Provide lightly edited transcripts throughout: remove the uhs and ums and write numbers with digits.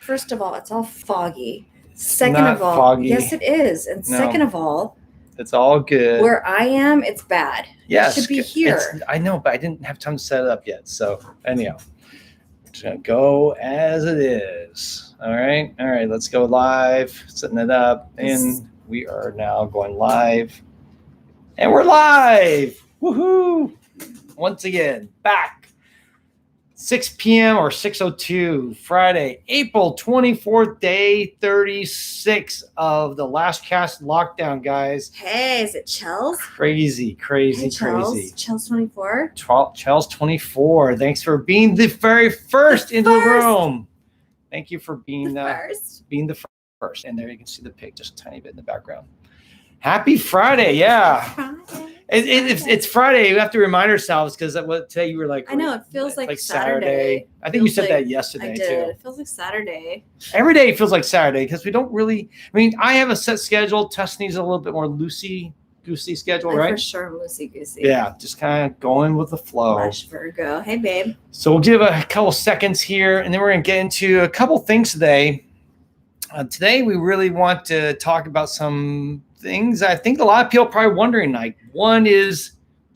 First of all, it's all foggy. Second not of all, foggy. yes, it is. And second of all, it's all good. Where I am, it's bad. Yes, it should be here. I know, but I didn't have time to set it up yet. So anyhow, we're just gonna go as it is. All right, let's go live. Setting it up, and we are now going live, and we're live. Woohoo! Once again, back 6 p.m. or 6:02, Friday, April 24th, day 36 of the LashCast lockdown, guys. Hey, is it Chels? Crazy. Chels 24. Chels 24. Thanks for being the very first into the room. Thank you for being the first. And there you can see the pig just a tiny bit in the background. Happy Friday, yeah. Friday. It's Friday. We have to remind ourselves because today you were like, I know it feels like Saturday. I think you said that yesterday too. It feels like Saturday. Every day feels like Saturday because we don't really. I mean, I have a set schedule. Tussanee's a little bit more loosey-goosey schedule, right? For sure, loosey-goosey. Yeah, just kind of going with the flow. Lash Virgo. Hey, babe. So we'll give a couple seconds here, and then we're going to get into a couple things today. Today, we really want to talk about some things I think a lot of people are probably wondering, like one is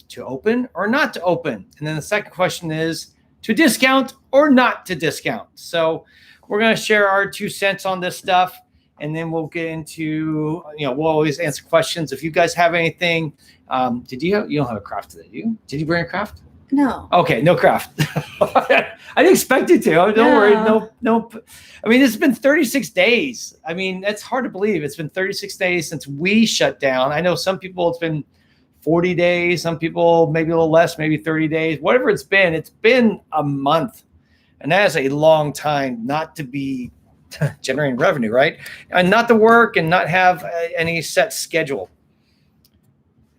to open or not to open. And then the second question is to discount or not to discount. So we're going to share our 2 cents on this stuff. And then we'll get into, we'll always answer questions. If you guys have anything, you don't have a craft today, do you? Did you bring a craft? No. Okay, no craft. I didn't expect you to. Don't worry. No. I mean, it's been 36 days. I mean, that's hard to believe. It's been 36 days since we shut down. I know some people it's been 40 days. Some people maybe a little less, maybe 30 days. Whatever it's been a month. And that is a long time not to be generating revenue, right? And not to work and not have any set schedule.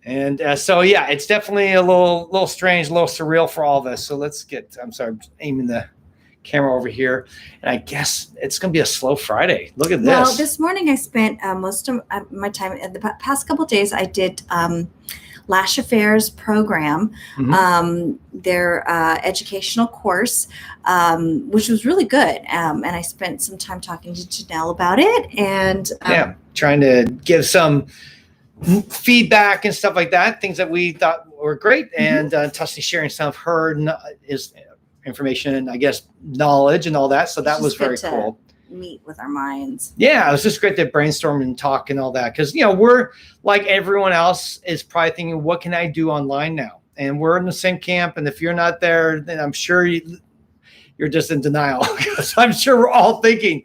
And it's definitely a little strange, a little surreal for all of us. So I'm aiming the camera over here. And I guess it's going to be a slow Friday. Look at this. Well, this morning I spent most of my time, in the past couple of days, I did Lash Affairs program, their educational course, which was really good. And I spent some time talking to Janelle about it. And trying to give some feedback and stuff like that, things that we thought were great, and Tussanee sharing some of her information and I guess knowledge and all that. So that was very cool. Meet with our minds. Yeah, it was just great to brainstorm and talk and all that because we're like everyone else is probably thinking, what can I do online now? And we're in the same camp. And if you're not there, then I'm sure you're just in denial. So I'm sure we're all thinking,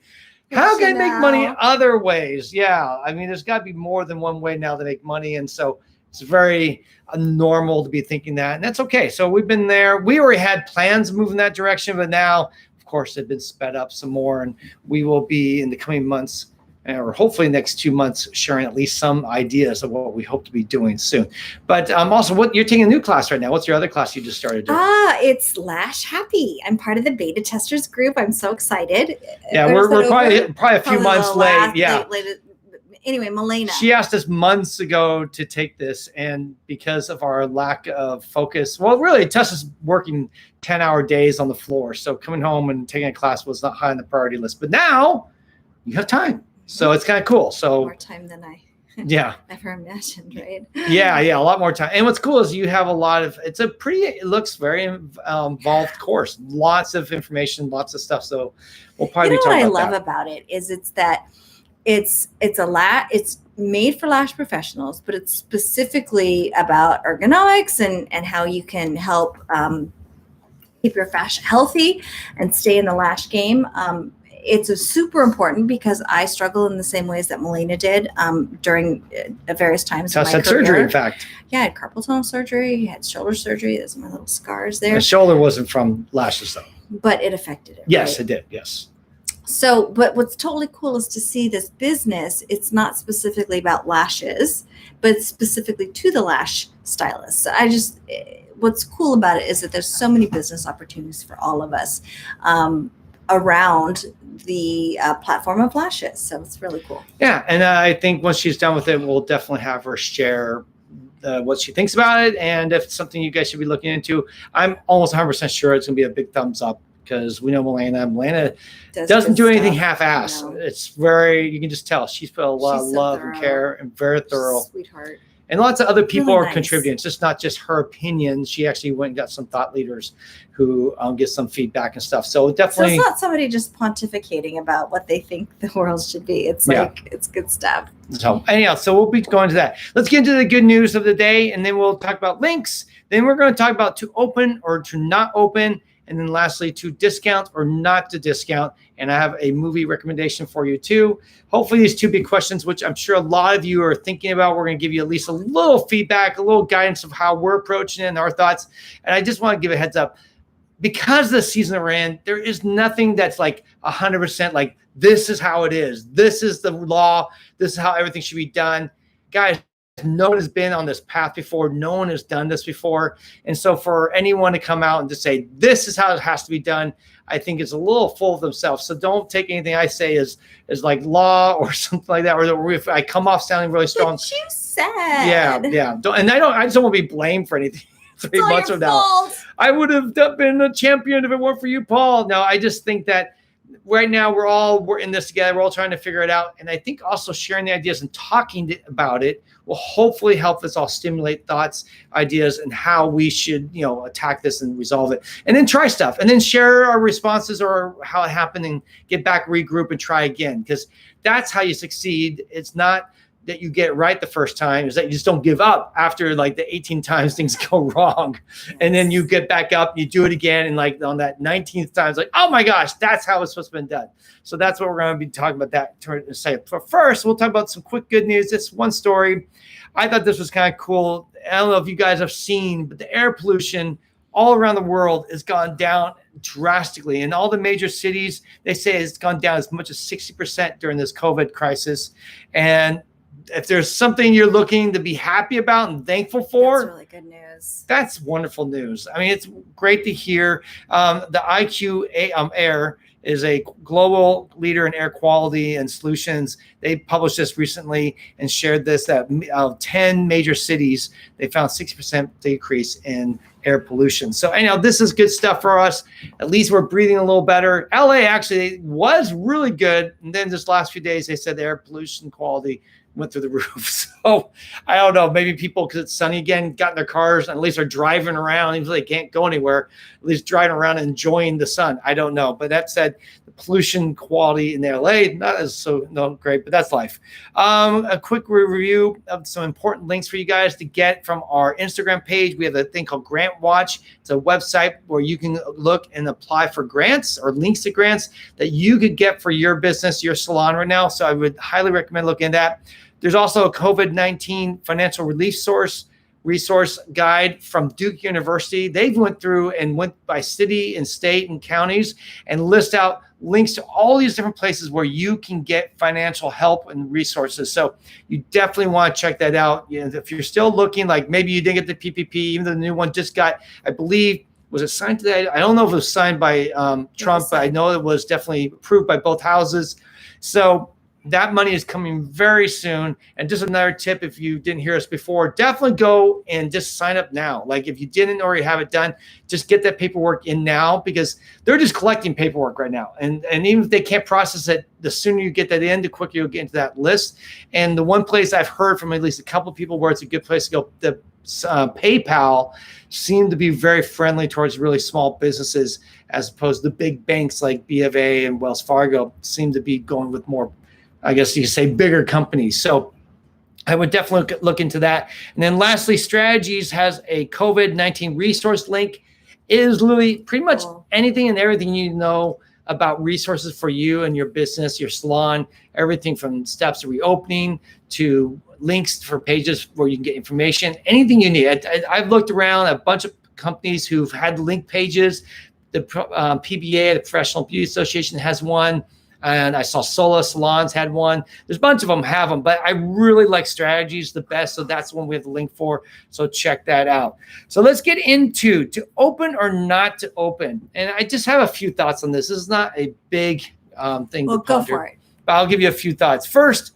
how can I make money other ways? Yeah. I mean, there's got to be more than one way now to make money. And so it's very normal to be thinking that. And that's okay. So we've been there. We already had plans moving that direction. But now, of course, they've been sped up some more. And we will be in the coming months, or hopefully next 2 months, sharing at least some ideas of what we hope to be doing soon. But also, what you're taking a new class right now. What's your other class you just started doing? It's Lash Happy. I'm part of the beta testers group. I'm so excited. Yeah, we're probably a few months late. Yeah. Anyway, Milena. She asked us months ago to take this, and because of our lack of focus, well, really, Tessa's working 10-hour days on the floor, so coming home and taking a class was not high on the priority list. But now you have time. So it's kind of cool. So more time than I ever imagined, right? Yeah, a lot more time. And what's cool is you have a lot of. It looks very involved course. Lots of information, lots of stuff. So we'll probably be talking about that. What I love about it is it's made for lash professionals, but it's specifically about ergonomics and how you can help keep your lash healthy and stay in the lash game. It's super important because I struggle in the same ways that Milena did during various times. Tess had surgery, in fact. Yeah, I had carpal tunnel surgery, had shoulder surgery. There's my little scars there. The shoulder wasn't from lashes, though. But it affected it. Yes, right? It did. Yes. So, but what's totally cool is to see this business. It's not specifically about lashes, but specifically to the lash stylist. So what's cool about it is that there's so many business opportunities for all of us around the platform of lashes. So it's really cool. Yeah. And I think once she's done with it, we'll definitely have her share what she thinks about it. And if it's something you guys should be looking into, I'm almost 100% sure it's going to be a big thumbs up. because we know Milana doesn't do anything half-ass. No. It's very, you can just tell she's put a lot of love and care and very thorough. Sweetheart. And lots of other people are contributing. It's just not just her opinion. She actually went and got some thought leaders who get some feedback and stuff. So definitely. So it's not somebody just pontificating about what they think the world should be. It's like, it's good stuff. So anyhow, so we'll be going to that. Let's get into the good news of the day, and then we'll talk about links. Then we're going to talk about to open or to not open. And then lastly, to discount or not to discount. And I have a movie recommendation for you too. Hopefully these two big questions, which I'm sure a lot of you are thinking about, we're going to give you at least a little feedback, a little guidance of how we're approaching it and our thoughts. And I just want to give a heads up. Because the season we're in, there is nothing that's like 100% like, this is how it is. This is the law. This is how everything should be done. Guys, no one has been on this path before. No one has done this before. And so for anyone to come out and just say, this is how it has to be done, I think it's a little full of themselves. So don't take anything I say as like law or something like that. Or if I come off sounding really strong. But you said. Yeah. I just don't want to be blamed for anything. 3 months from now, I would have been a champion if it weren't for you, Paul. No, I just think that right now we're in this together. We're all trying to figure it out. And I think also sharing the ideas and talking about it will hopefully help us all stimulate thoughts, ideas, and how we should, attack this and resolve it. And then try stuff and then share our responses or how it happened and get back, regroup, and try again. Because that's how you succeed. It's not that you get it right the first time, is that you just don't give up after like the 18 times things go wrong. Yes. And then you get back up, you do it again. And like on that 19th time, it's like, oh my gosh, that's how it's supposed to be done. So that's what we're going to be talking about that to say. But first, we'll talk about some quick good news. This one story, I thought this was kind of cool. I don't know if you guys have seen, but the air pollution all around the world has gone down drastically. In all the major cities, they say it's gone down as much as 60% during this COVID crisis. And if there's something you're looking to be happy about and thankful for, that's really good news. That's wonderful news. I mean, it's great to hear. The IQ Air is a global leader in air quality and solutions. They published this recently and shared this, that 10 major cities, they found 60% decrease in air pollution. So anyhow, this is good stuff for us. At least we're breathing a little better. LA actually was really good. And then this last few days, they said the air pollution quality went through the roof. So I don't know, maybe people, because it's sunny again, got in their cars and at least are driving around, even though they can't go anywhere, at least driving around and enjoying the sun. I don't know. But that said, the pollution quality in LA, not as so great, but that's life. A quick review of some important links for you guys to get from our Instagram page. We have a thing called Grant Watch. It's a website where you can look and apply for grants or links to grants that you could get for your business, your salon right now. So I would highly recommend looking at that. There's also a COVID-19 financial relief resource guide from Duke University. They've went through and went by city and state and counties and list out links to all these different places where you can get financial help and resources. So you definitely want to check that out. If you're still looking, like maybe you didn't get the PPP, even though the new one just got, I believe, was it signed today? I don't know if it was signed by Trump, but I know it was definitely approved by both houses. So that money is coming very soon. And just another tip, if you didn't hear us before, definitely go and just sign up now. Like if you didn't already have it done, just get that paperwork in now, because they're just collecting paperwork right now. And even if they can't process it, the sooner you get that in, the quicker you'll get into that list. And the one place I've heard from at least a couple of people where it's a good place to go, the PayPal seem to be very friendly towards really small businesses, as opposed to big banks like B of A and Wells Fargo seem to be going with more, I guess you could say, bigger companies. So I would definitely look into that. And then lastly, Strategies has a COVID-19 resource link. It is literally pretty much anything and everything you know about resources for you and your business, your salon, everything from steps to reopening to links for pages where you can get information, anything you need. I've looked around a bunch of companies who've had link pages. The PBA, the Professional Beauty Association, has one. And I saw Sola Salons had one. There's a bunch of them have them, but I really like Strategies the best. So that's the one we have the link for. So check that out. So let's get into to open or not to open. And I just have a few thoughts on this. This is not a big thing to ponder. Go for it. But I'll give you a few thoughts. First,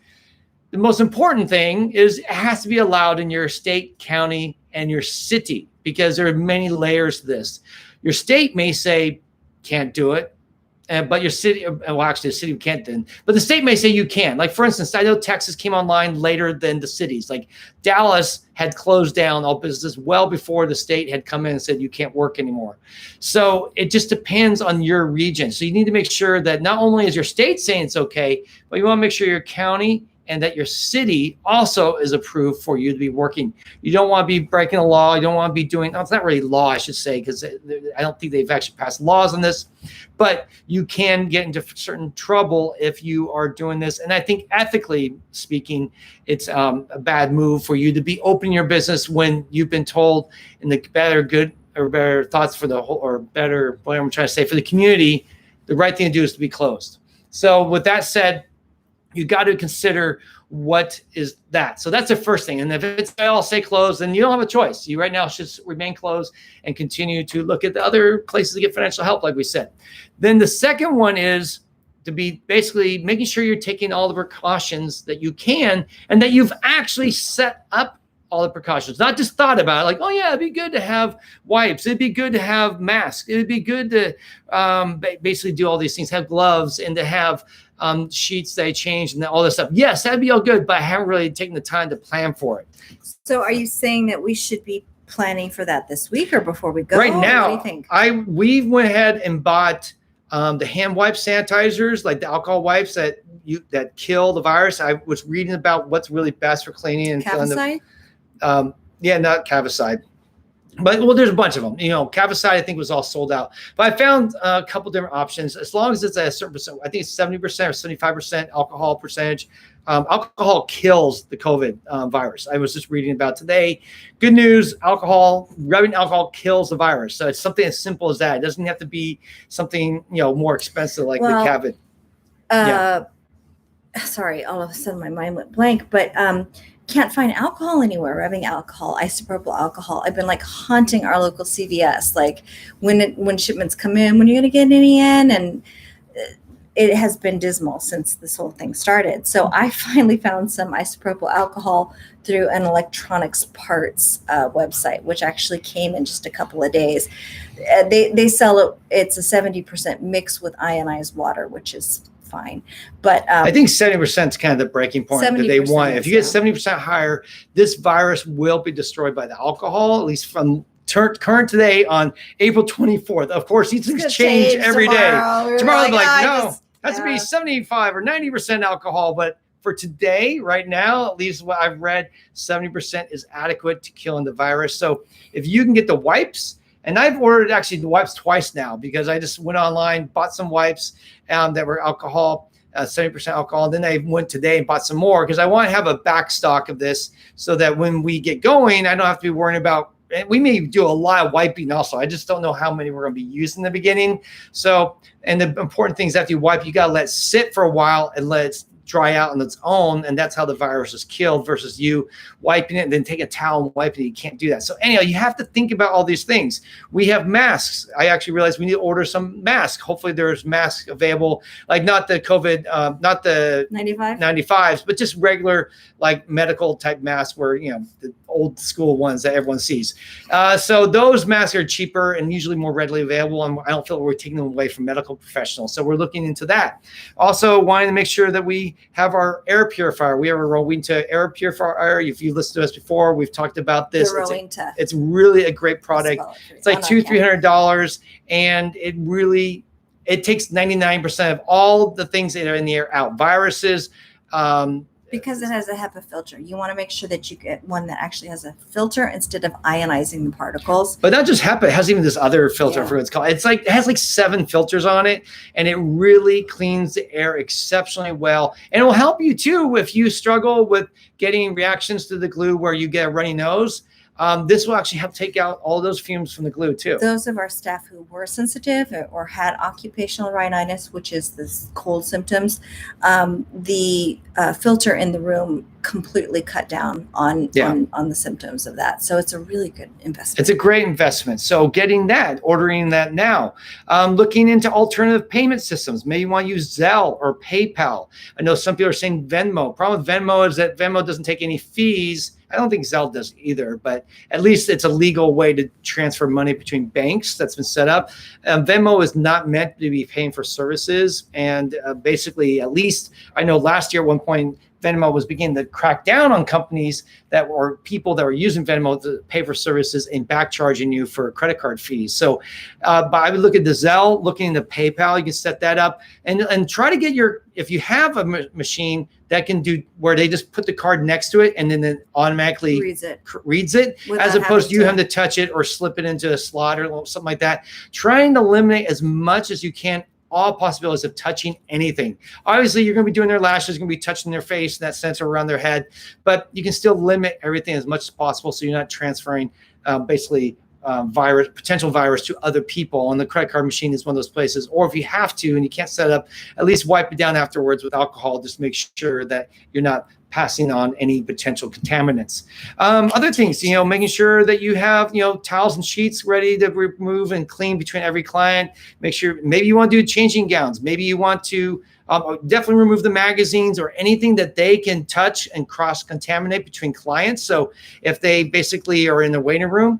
the most important thing is it has to be allowed in your state, county, and your city, because there are many layers to this. Your state may say, can't do it. But your city, well, actually, the city can't then. But the state may say you can. Like, for instance, I know Texas came online later than the cities. Like, Dallas had closed down all business well before the state had come in and said you can't work anymore. So it just depends on your region. So you need to make sure that not only is your state saying it's okay, but you want to make sure your county and that your city also is approved for you to be working. You don't want to be breaking a law. You don't want to be doing, no, it's not really law, I should say, because I don't think they've actually passed laws on this, but you can get into certain trouble if you are doing this. And I think ethically speaking, it's a bad move for you to be opening your business when you've been told in the better thoughts for the whole, or better, what I'm trying to say, for the community, the right thing to do is to be closed. So with that said, you got to consider what is that. So that's the first thing. And if it's all say closed, then you don't have a choice. You right now should remain closed and continue to look at the other places to get financial help, like we said. Then the second one is to be basically making sure you're taking all the precautions that you can and that you've actually set up all the precautions, not just thought about it, like, oh yeah, it'd be good to have wipes. It'd be good to have masks. It'd be good to basically do all these things, have gloves and to have sheets they change and all this stuff. Yes, that'd be all good, but I haven't really taken the time to plan for it. So are you saying that we should be planning for that this week or before we go? Right now, what do you think? We went ahead and bought the hand wipe sanitizers, like the alcohol wipes that kill the virus. I was reading about what's really best for cleaning and killing the not Cavicide. But there's a bunch of them. Cavicide I think was all sold out. But I found a couple different options. As long as it's at a certain percent, I think it's 70% or 75% alcohol percentage. Alcohol kills the COVID virus. I was just reading about today. Good news: rubbing alcohol kills the virus. So it's something as simple as that. It doesn't have to be something more expensive like the Cavid. Sorry, all of a sudden my mind went blank. But can't find alcohol anywhere, rubbing alcohol, isopropyl alcohol. I've been haunting our local CVS, when shipments come in, when are you going to get any in? And it has been dismal since this whole thing started. So I finally found some isopropyl alcohol through an electronics parts website, which actually came in just a couple of days. They sell it. It's a 70% mix with ionized water, which is fine. But I think 70% is kind of the breaking point that they want. If you get 70% higher, this virus will be destroyed by the alcohol, at least from current today on April 24th. Of course, these things change every day. Tomorrow, no, has to be 75 or 90% alcohol. But for today, right now, at least what I've read, 70% is adequate to killing the virus. So if you can get the wipes, and I've ordered actually the wipes twice now because I just went online, bought some wipes that were alcohol, 70% alcohol. Then I went today and bought some more because I want to have a back stock of this so that when we get going, I don't have to be worrying about, and we may do a lot of wiping also. I just don't know how many we're going to be using in the beginning. So, and the important thing is after you wipe, you got to let it sit for a while and let it dry out on its own, and that's how the virus is killed versus you wiping it and then take a towel and wiping it. You can't do that. So anyhow, you have to think about all these things. We have masks. I actually realized we need to order some masks. Hopefully there's masks available, like not the COVID, not the 95s, but just regular like medical type masks where, the old school ones that everyone sees. So those masks are cheaper and usually more readily available. And I don't feel we're taking them away from medical professionals. So we're looking into that. Also wanting to make sure that we have our air purifier. We have a Rowenta air purifier. If you listened to us before, we've talked about this. It's really a great product. It's like $200-$300, and it takes 99% of all the things that are in the air out. Viruses. Because it has a HEPA filter. You want to make sure that you get one that actually has a filter instead of ionizing the particles. But not just HEPA, it has even this other filter for what it's called. It has 7 filters on it, and it really cleans the air exceptionally well. And it will help you too if you struggle with getting reactions to the glue where you get a runny nose. This will actually help take out all those fumes from the glue too. Those of our staff who were sensitive or had occupational rhinitis, which is the cold symptoms, the filter in the room completely cut down on the symptoms of that. So it's a really good investment. It's a great investment. So ordering that now, looking into alternative payment systems. Maybe you want to use Zelle or PayPal. I know some people are saying Venmo. Problem with Venmo is that Venmo doesn't take any fees. I don't think Zelle does either, but at least it's a legal way to transfer money between banks that's been set up. Venmo is not meant to be paying for services. And basically, at least I know last year at one point, Venmo was beginning to crack down on companies that were people that were using Venmo to pay for services and back charging you for credit card fees. So but I would look at the Zelle, looking into PayPal, you can set that up and try to get if you have a machine that can do where they just put the card next to it and then it automatically reads it as opposed to you having to touch it or slip it into a slot or something like that. Trying to eliminate as much as you can all possibilities of touching anything. Obviously, you're going to be doing their lashes, going to be touching their face in that sense or around their head, but you can still limit everything as much as possible so you're not transferring potential virus to other people. And the credit card machine is one of those places. Or if you have to and you can't set it up, at least wipe it down afterwards with alcohol. Just make sure that you're not passing on any potential contaminants. Other things, making sure that you have, towels and sheets ready to remove and clean between every client. Make sure, maybe you want to do changing gowns. Maybe you want to definitely remove the magazines or anything that they can touch and cross-contaminate between clients. So if they basically are in the waiting room,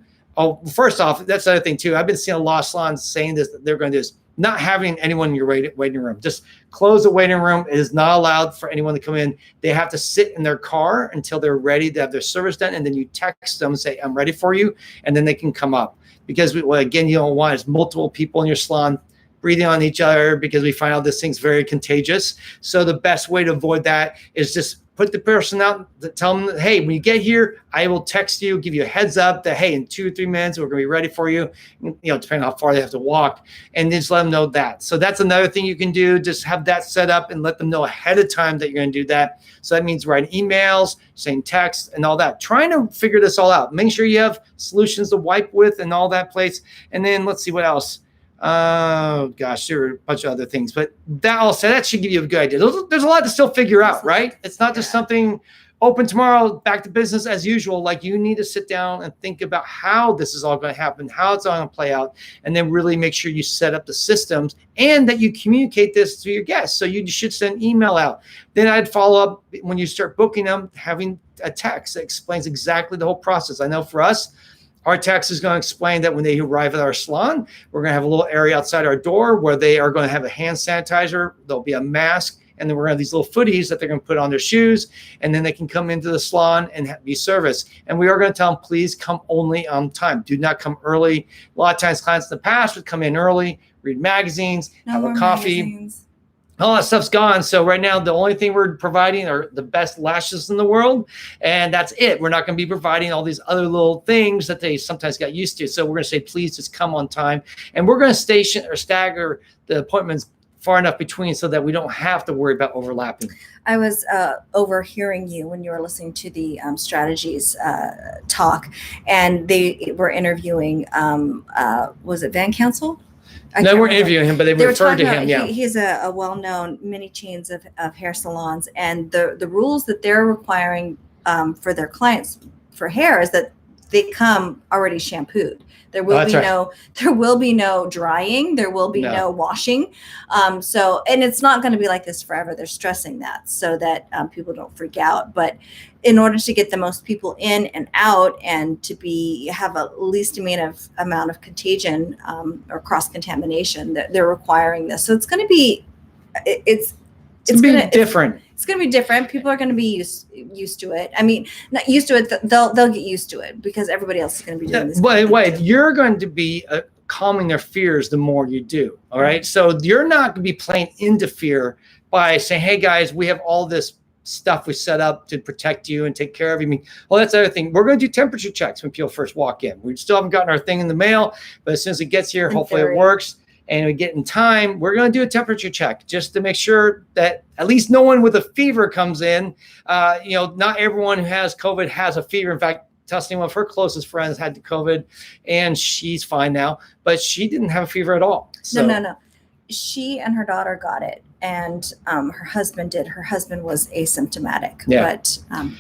first off, that's the other thing too. I've been seeing a lot of salons saying this, that they're going to do this. Not having anyone in your waiting room. Just close the waiting room. It is not allowed for anyone to come in. They have to sit in their car until they're ready to have their service done. And then you text them and say, I'm ready for you. And then they can come up. Because again, you don't want is multiple people in your salon breathing on each other because we find out this thing's very contagious. So the best way to avoid that is just put the person out, tell them, hey, when you get here, I will text you, give you a heads up that, hey, in 2 or 3 minutes, we're going to be ready for you, depending on how far they have to walk, and just let them know that. So that's another thing you can do. Just have that set up and let them know ahead of time that you're going to do that. So that means writing emails, saying text, and all that. Trying to figure this all out. Make sure you have solutions to wipe with and all that place. And then let's see what else. Oh gosh, there are a bunch of other things, but that all said, that should give you a good idea. There's a lot to still figure out, right? It's not just something open tomorrow, back to business as usual. Like you need to sit down and think about how this is all going to happen, how it's all going to play out, and then really make sure you set up the systems and that you communicate this to your guests. So you should send an email out. Then I'd follow up when you start booking them, having a text that explains exactly the whole process. I know for us, our text is going to explain that when they arrive at our salon, we're going to have a little area outside our door where they are going to have a hand sanitizer. There'll be a mask, and then we're going to have these little footies that they're going to put on their shoes, and then they can come into the salon and be serviced. And we are going to tell them, please come only on time. Do not come early. A lot of times clients in the past would come in early, read magazines, have a coffee. Magazines. All that stuff's gone. So right now, the only thing we're providing are the best lashes in the world. And that's it. We're not going to be providing all these other little things that they sometimes got used to. So we're going to say, please just come on time. And we're going to stagger the appointments far enough between so that we don't have to worry about overlapping. I was overhearing you when you were listening to the strategies talk, and they were interviewing, was it Van Council? They weren't interviewing him, but they referred to him. Yeah, he's a well-known many chains of hair salons, and the rules that they're requiring for their clients for hair is that they come already shampooed. There will be no drying. There will be no washing. So, and it's not going to be like this forever. They're stressing that so that people don't freak out. But in order to get the most people in and out and to have a least amount of contagion or cross contamination, that they're requiring this. So it's going to be, it's going to be different. It's going to be different. People are going to be used to it. I mean, not used to it. They'll get used to it because everybody else is going to be doing this. Wait, you're going to be calming their fears the more you do. All right. So you're not going to be playing into fear by saying, hey guys, we have all this stuff we set up to protect you and take care of you. I mean, well, that's the other thing. We're going to do temperature checks when people first walk in. We still haven't gotten our thing in the mail, but as soon as it gets here, hopefully it works. And we get in time, we're going to do a temperature check just to make sure that at least no one with a fever comes in. Not everyone who has COVID has a fever. In fact, Tussanee, one of her closest friends, had COVID, and she's fine now. But she didn't have a fever at all. So. No. She and her daughter got it, and her husband did. Her husband was asymptomatic, Yeah. but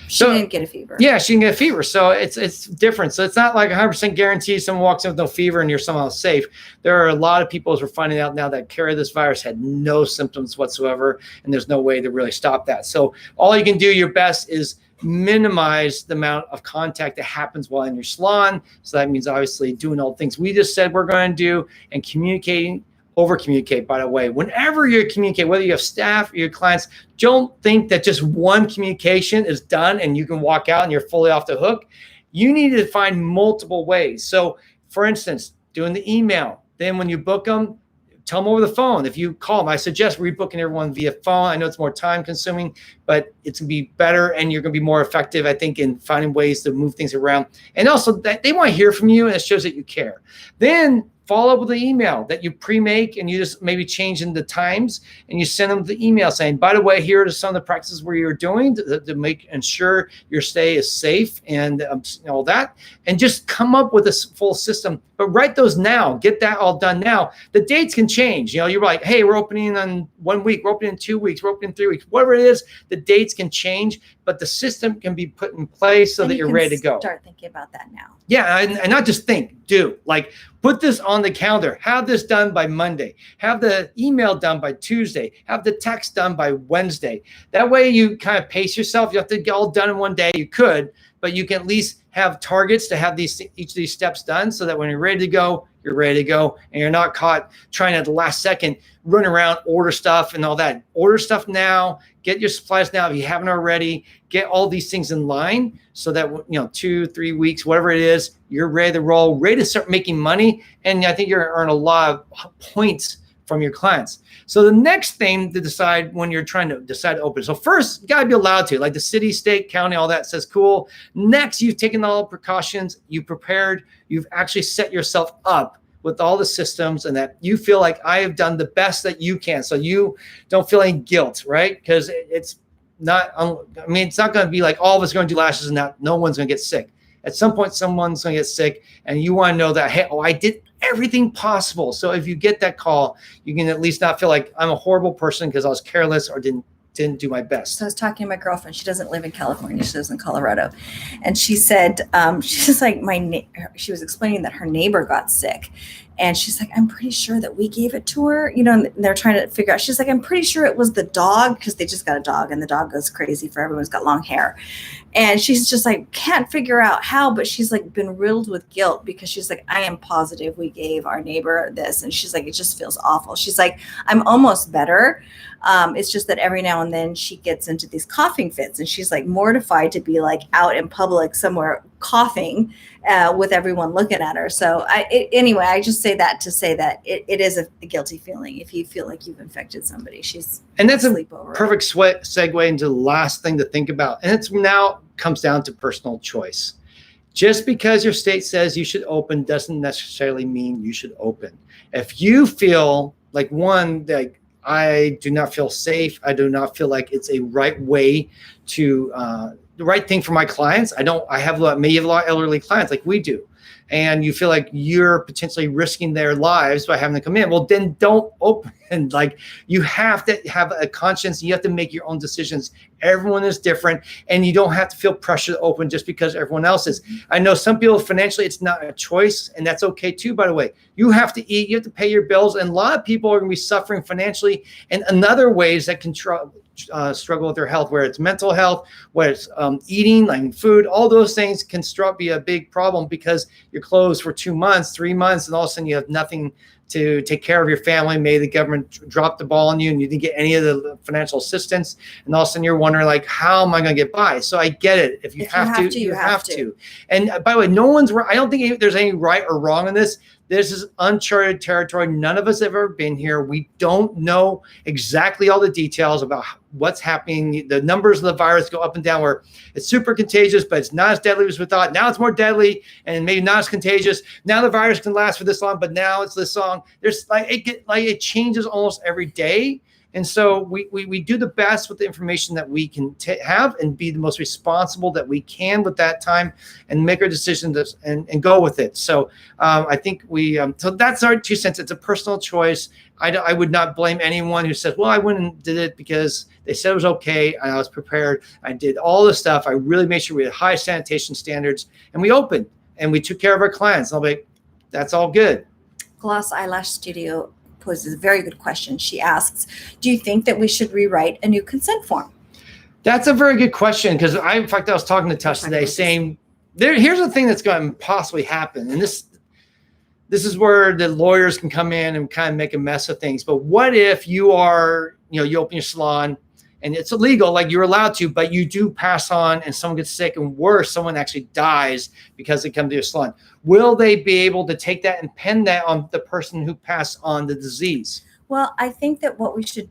she didn't get a fever. Yeah, she can get a fever. So it's different. So it's not like 100% guarantee someone walks in with no fever and you're somehow safe. There are a lot of people, as we're finding out now, that carry this virus had no symptoms whatsoever, and there's no way to really stop that. So all you can do your best is minimize the amount of contact that happens while in your salon. So that means obviously doing all the things we just said we're going to do, and communicating. Over communicate, by the way. Whenever you communicate, whether you have staff or your clients, don't think that just one communication is done and you can walk out and you're fully off the hook. You need to find multiple ways. So for instance, doing the email, then when you book them, tell them over the phone. If you call them, I suggest rebooking everyone via phone. I know it's more time consuming, but it's going to be better and you're going to be more effective, I think, in finding ways to move things around. And also that they want to hear from you, and it shows that you care. Then follow up with the email that you pre-make, and you just maybe change in the times, and you send them the email saying, by the way, here are some of the practices where you're doing to make ensure your stay is safe and all that, and just come up with a full system. But write those now, get that all done now. The dates can change. You're like, hey, we're opening in 1 week, we're opening in 2 weeks, we're opening in 3 weeks, whatever it is, the dates can change, but the system can be put in place so that you're ready to go. Start thinking about that now. Yeah, and not just think, do. Like, put this on the calendar. Have this done by Monday. Have the email done by Tuesday. Have the text done by Wednesday. That way you kind of pace yourself. You have to get all done in one day. You could, but you can at least have targets to have each of these steps done so that when you're ready to go, you're ready to go, and you're not caught trying at the last second, run around, order stuff and all that. Order stuff now, get your supplies now if you haven't already, get all these things in line so that, 2-3 weeks, whatever it is, you're ready to roll, ready to start making money. And I think you're going to earn a lot of points from your clients. So the next thing to decide when you're trying to decide to open. So first, you got to be allowed to, like the city, state, county, all that says cool. Next, you've taken all the precautions, you prepared, you've actually set yourself up with all the systems, and that you feel like I have done the best that you can. So you don't feel any guilt, right? Because it's not, it's not going to be like all of us are going to do lashes and no one's going to get sick. At some point, someone's going to get sick, and you want to know that, hey, I did everything possible. So if you get that call, you can at least not feel like I'm a horrible person because I was careless or didn't do my best. So I was talking to my girlfriend. She doesn't live in California. She lives in Colorado. And she said, she's like, she was explaining that her neighbor got sick. And she's like, I'm pretty sure that we gave it to her, and they're trying to figure out. She's like, I'm pretty sure it was the dog, because they just got a dog and the dog goes crazy for everyone's got long hair. And she's just like, can't figure out how, but she's like been riddled with guilt because she's like, I am positive we gave our neighbor this. And she's like, it just feels awful. She's like, I'm almost better. It's just that every now and then she gets into these coughing fits, and she's like mortified to be like out in public somewhere coughing with everyone looking at her. So anyway, I just say that to say that it is a guilty feeling if you feel like you've infected somebody. And that's a sleepover. Perfect segue into the last thing to think about. And it's now comes down to personal choice. Just because your state says you should open doesn't necessarily mean you should open. If you feel like I do not feel safe, I do not feel like it's a right way to the right thing for my clients. I have a lot of elderly clients like we do. And you feel like you're potentially risking their lives by having to come in. Well, then don't open. Like, you have to have a conscience. You have to make your own decisions. Everyone is different, and you don't have to feel pressure to open just because everyone else is. I know some people financially, it's not a choice, and that's okay too, by the way. You have to eat, you have to pay your bills, and a lot of people are going to be suffering financially and in other ways that can struggle with their health, where it's mental health, where it's eating, like food, all those things can be a big problem because you're closed for 2 months, 3 months, and all of a sudden you have nothing to take care of your family. Maybe the government dropped the ball on you and you didn't get any of the financial assistance. And all of a sudden you're wondering, like, how am I going to get by? So I get it. If you have to, you have to. And by the way, I don't think there's any right or wrong in this. This is uncharted territory. None of us have ever been here. We don't know exactly all the details about what's happening. The numbers of the virus go up and down, where it's super contagious, but it's not as deadly as we thought. Now it's more deadly and maybe not as contagious. Now the virus can last for this long, but now it's this long. There's it changes almost every day. And so we do the best with the information that we can have and be the most responsible that we can with that time and make our decisions and go with it. So I think so that's our 2 cents. It's a personal choice. I would not blame anyone who says, well, I went and did it because they said it was okay. And I was prepared. I did all the stuff. I really made sure we had high sanitation standards, and we opened and we took care of our clients. I'll be like, that's all good. Gloss Eyelash Studio poses a very good question. She asks, do you think that we should rewrite a new consent form? That's a very good question, because in fact, I was talking to Tuss today saying, here's the thing that's going to possibly happen. And this is where the lawyers can come in and kind of make a mess of things. But what if you open your salon and it's illegal, like you're allowed to, but you do pass on and someone gets sick, and worse, someone actually dies because they come to your salon. Will they be able to take that and pin that on the person who passed on the disease? Well, I think that what we should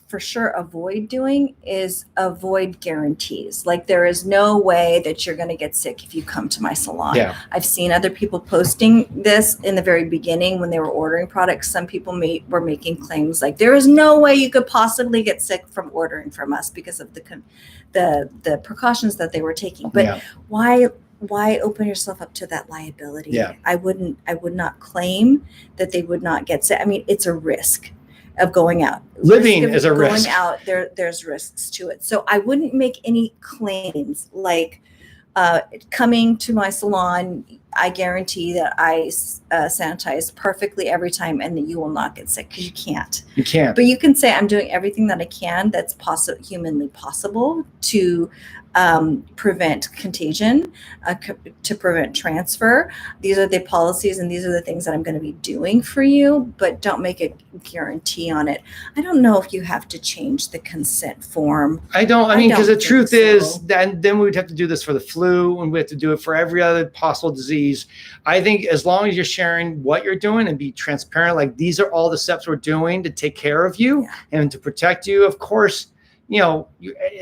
for sure avoid doing is avoid guarantees. Like, there is no way that you're going to get sick if you come to my salon. Yeah. I've seen other people posting this in the very beginning when they were ordering products. Some people were making claims like, there is no way you could possibly get sick from ordering from us because of the precautions that they were taking. But why open yourself up to that liability? Yeah. I would not claim that they would not get sick. I mean, it's a risk of going out. Living is a risk. Going out, there's risks to it. So I wouldn't make any claims like coming to my salon, I guarantee that I sanitize perfectly every time and that you will not get sick, because you can't. You can't. But you can say, I'm doing everything that I can that's humanly possible to prevent contagion, to prevent transfer. These are the policies and these are the things that I'm going to be doing for you, but don't make a guarantee on it. I don't know if you have to change the consent form. I mean, because the truth is that then we would have to do this for the flu, and we have to do it for every other possible disease. I think as long as you're sharing what you're doing and be transparent, like these are all the steps we're doing to take care of you and to protect you, of course, you're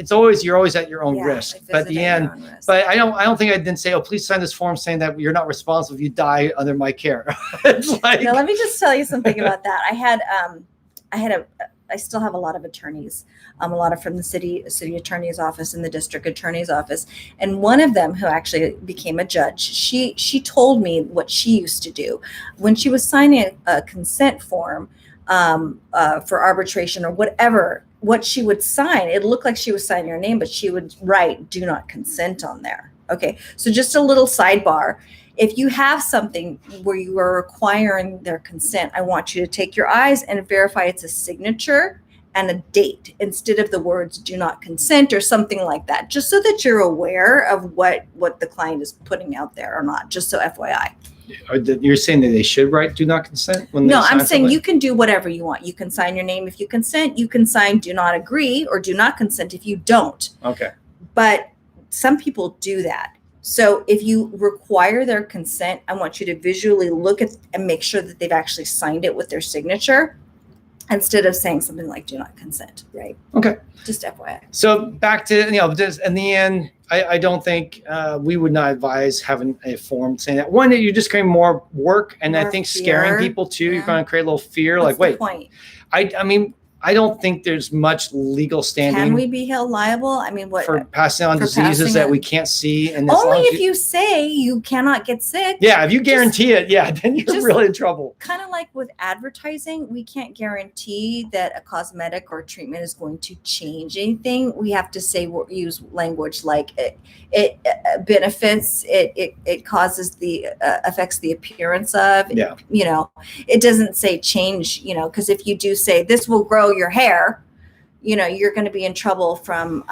always at your own risk. But at the end, but I don't think I didn't say, oh, please sign this form saying that you're not responsible if you die under my care. It's like, now, let me just tell you something about that. I still have a lot of attorneys, a lot of from the city attorney's office and the district attorney's office. And one of them, who actually became a judge, she told me what she used to do when she was signing a consent form for arbitration or whatever. What she would sign, it looked like she was signing her name, but she would write "do not consent" on there. Okay, so just a little sidebar. If you have something where you are requiring their consent, I want you to take your eyes and verify it's a signature and a date instead of the words "do not consent" or something like that, just so that you're aware of what the client is putting out there or not, just so FYI. You're saying that they should write "do not consent"? No, I'm saying you can do whatever you want. You can sign your name if you consent. You can sign "do not agree" or "do not consent" if you don't. Okay. But some people do that. So if you require their consent, I want you to visually look at and make sure that they've actually signed it with their signature, instead of saying something like "do not consent," right? Okay. Just FYI. So back to, just in the end, I don't think we would not advise having a form saying that. One, that you're just creating more work, and I think fear. Scaring people too. Yeah. You're going to create a little fear. What's like, wait, point? I mean, I don't think there's much legal standing. Can we be held liable? I mean, what for passing on diseases that we can't see? And only if you say you cannot get sick. Yeah, if you guarantee it, then you're really in trouble. Kind of like with advertising, we can't guarantee that a cosmetic or treatment is going to change anything. We have to use language like it benefits, it causes affects the appearance of. Yeah. It doesn't say change. Because if you do say this will grow your hair, you're going to be in trouble from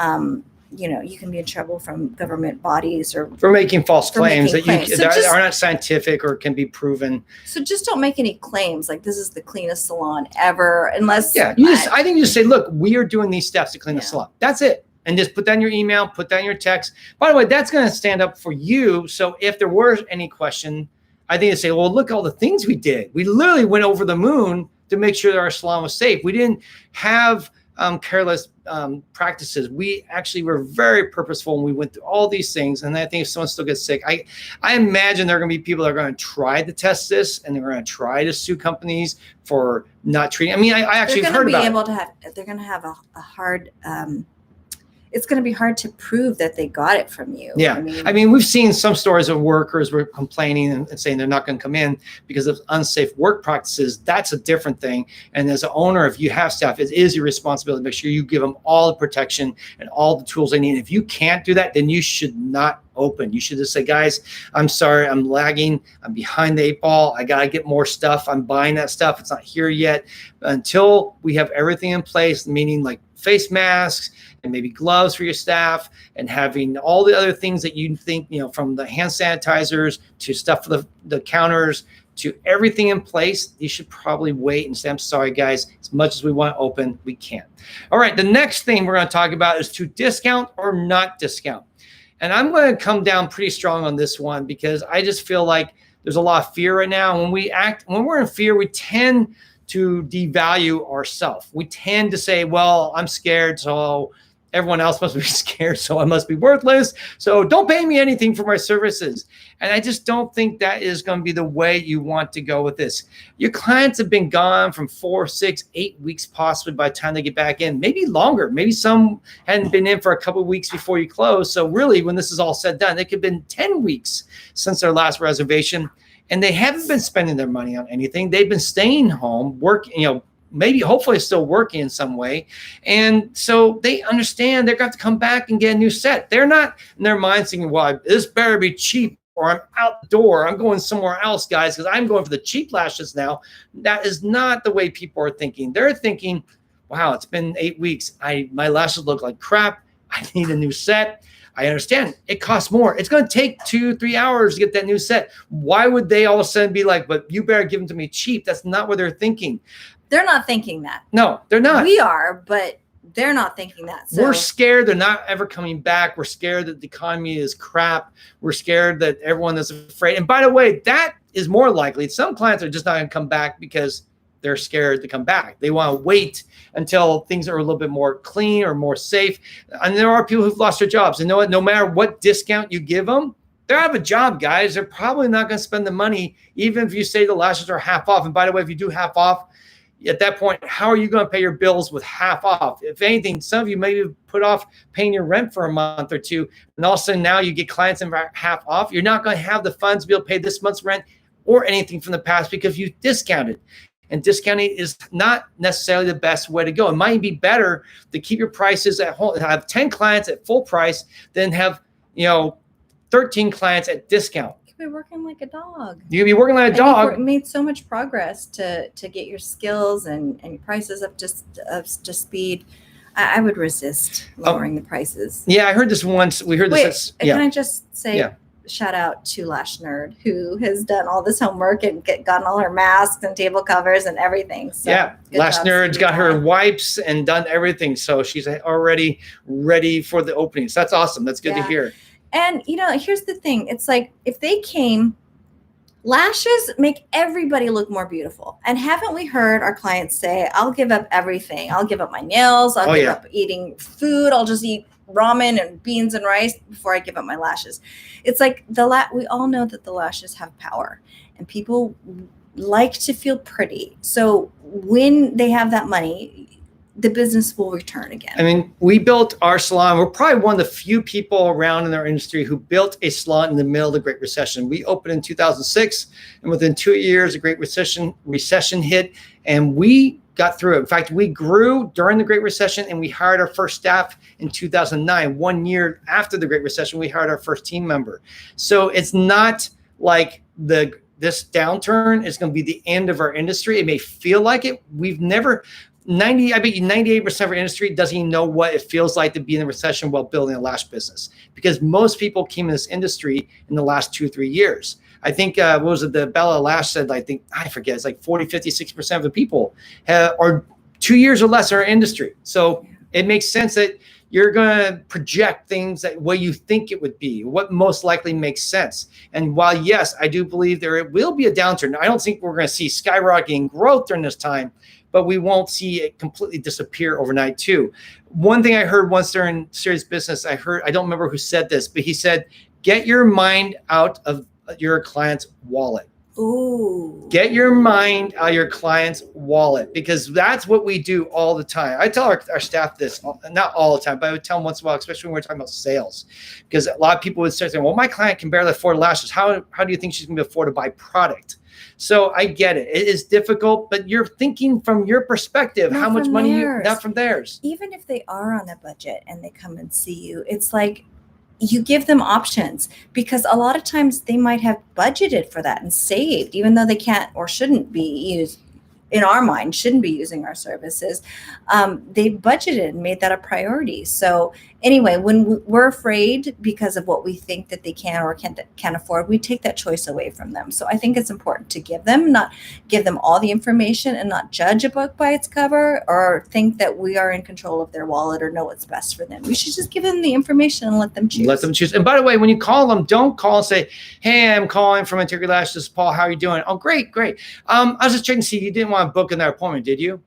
you can be in trouble from government bodies or for making false claims that are not scientific or can be proven. So just don't make any claims like this is the cleanest salon ever, unless I think you just say, look, we are doing these steps to clean the salon. That's it. And just put down your email, put down your text. By the way, that's going to stand up for you. So if there were any question, I think they say, well, look, all the things we did. We literally went over the moon to make sure that our salon was safe. We didn't have careless practices. We actually were very purposeful and we went through all these things. And I think if someone still gets sick, I imagine there are going to be people that are going to try to test this and they're going to try to sue companies for not treating. I mean, I actually heard about it. They're going to have a hard, it's going to be hard to prove that they got it from you. Yeah. I mean, we've seen some stories of workers were complaining and saying they're not going to come in because of unsafe work practices. That's a different thing. And as an owner, if you have staff, it is your responsibility to make sure you give them all the protection and all the tools they need. If you can't do that, then you should not open. You should just say, guys, I'm sorry, I'm lagging. I'm behind the 8 ball. I got to get more stuff. I'm buying that stuff. It's not here yet. Until we have everything in place, meaning like face masks and maybe gloves for your staff and having all the other things that you think, from the hand sanitizers to stuff for the counters to everything in place, you should probably wait and say, I'm sorry, guys, as much as we want to open, we can't. All right. The next thing we're going to talk about is to discount or not discount. And I'm going to come down pretty strong on this one because I just feel like there's a lot of fear right now. When we're in fear, we tend to devalue ourselves. We tend to say, well, I'm scared, so everyone else must be scared, so I must be worthless. So don't pay me anything for my services. And I just don't think that is going to be the way you want to go with this. Your clients have been gone from 4, 6, 8 weeks possibly by the time they get back in, maybe longer. Maybe some hadn't been in for a couple of weeks before you close. So really, when this is all said and done, it could have been 10 weeks since their last reservation. And they haven't been spending their money on anything. They've been staying home, working, maybe hopefully still working in some way. And so they understand they're going to come back and get a new set. They're not in their minds thinking, well, this better be cheap or I'm out the door. I'm going somewhere else, guys, because I'm going for the cheap lashes now. That is not the way people are thinking. They're thinking, wow, it's been 8 weeks. My lashes look like crap. I need a new set. I understand it costs more. It's going to take 2-3 hours to get that new set. Why would they all of a sudden be like, but you better give them to me cheap? That's not what they're thinking. They're not thinking that. No, they're not. We are, but they're not thinking that. So. We're scared they're not ever coming back. We're scared that the economy is crap. We're scared that everyone is afraid. And by the way, that is more likely. Some clients are just not going to come back because they're scared to come back. They want to wait until things are a little bit more clean or more safe. And there are people who've lost their jobs. And know what? No matter what discount you give them, they have a job, guys. They're probably not going to spend the money, even if you say the lashes are half off. And by the way, if you do half off, at that point, how are you going to pay your bills with half off? If anything, some of you maybe put off paying your rent for a month or two, and all of a sudden now you get clients in half off. You're not going to have the funds to be able to pay this month's rent or anything from the past because you discounted. And discounting is not necessarily the best way to go. It might be better to keep your prices at home, have 10 clients at full price than have, 13 clients at discount. You could be working like a dog. You could be working like a dog. You made so much progress to get your skills and your prices up to speed. I would resist lowering the prices. Yeah, I heard this once. We heard this. Can I just say, shout out to Lash Nerd, who has done all this homework and gotten all her masks and table covers and everything. So Lash Nerd's got her wipes and done everything. So she's already ready for the opening. So that's awesome. That's good to hear. And, here's the thing. It's like if they came, lashes make everybody look more beautiful. And haven't we heard our clients say, I'll give up everything. I'll give up my nails. I'll give up eating food. I'll just eat ramen and beans and rice before I give up my lashes. It's like we all know that the lashes have power and people like to feel pretty. So when they have that money, the business will return again. I mean, we built our salon. We're probably one of the few people around in our industry who built a salon in the middle of the Great Recession. We opened in 2006, and within 2 years, the Great Recession hit, and we got through it. In fact, we grew during the Great Recession, and we hired our first staff in 2009. 1 year after the Great Recession, we hired our first team member. So it's not like this downturn is going to be the end of our industry. It may feel like it. We've never... I bet you 98% of our industry doesn't even know what it feels like to be in a recession while building a lash business, because most people came in this industry in the last 2-3 years. I think, the Bella Lash said, I forget, it's like 40, 50, 60% of the people are 2 years or less in our industry. So it makes sense that you're going to project things that way you think it would be, what most likely makes sense. And while, yes, I do believe there will be a downturn, I don't think we're going to see skyrocketing growth during this time. but we won't see it completely disappear overnight too. One thing I heard once during Serious Business, I don't remember who said this, but he said, get your mind out of your client's wallet. Ooh. Get your mind out of your client's wallet, because that's what we do all the time. I tell our staff this, not all the time, but I would tell them once in a while, especially when we're talking about sales, because a lot of people would start saying, well, my client can barely afford lashes. How do you think she's going to afford to buy product? So I get it. It is difficult, but you're thinking from your perspective, Not how much from money theirs. not from theirs. Even if they are on a budget and they come and see you, it's like you give them options, because a lot of times they might have budgeted for that and saved, even though they can't or shouldn't be used. In our mind, shouldn't be using our services. They budgeted and made that a priority. So anyway, when we're afraid because of what we think that they can or can't afford, we take that choice away from them. So I think it's important to not give them all the information and not judge a book by its cover or think that we are in control of their wallet or know what's best for them. We should just give them the information and let them choose. Let them choose. And by the way, when you call them, don't call and say, hey, I'm calling from Integrity Lash. This is Paul. How are you doing? Oh, great. I was just checking to see, you didn't want to book in that appointment, did you?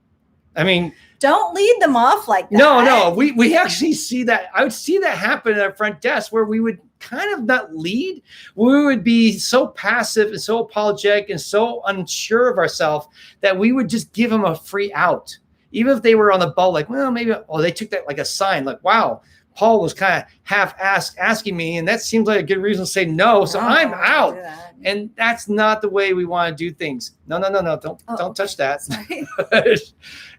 I mean, don't lead them off like that. No. We actually see that. I would see that happen at our front desk, where we would kind of not lead. We would be so passive and so apologetic and so unsure of ourselves that we would just give them a free out. Even if they were on the ball, like, well, maybe, they took that like a sign, like, wow, Paul was kind of half asking me, and that seems like a good reason to say no. So I'm out. And that's not the way we want to do things. No. Don't touch that. Sorry.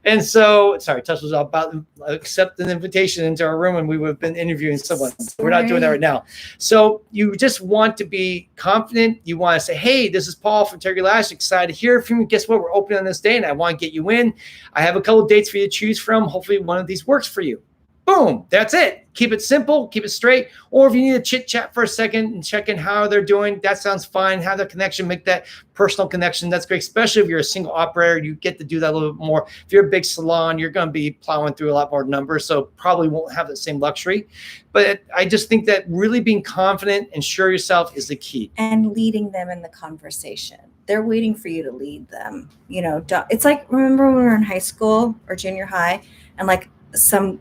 And so, touch was about accept an invitation into our room, and we would have been interviewing someone. We're not doing that right now. So you just want to be confident. You want to say, hey, this is Paul from Integrity Lash. Excited to hear from you. Guess what? We're open on this day, and I want to get you in. I have a couple of dates for you to choose from. Hopefully one of these works for you. Boom, that's it. Keep it simple, keep it straight. Or if you need to chit chat for a second and check in how they're doing, that sounds fine. Have the connection, make that personal connection. That's great, especially if you're a single operator. You get to do that a little bit more. If you're a big salon, you're going to be plowing through a lot more numbers, so probably won't have the same luxury. But I just think that really being confident and sure yourself is the key. And leading them in the conversation. They're waiting for you to lead them. It's like, remember when we were in high school or junior high, and like some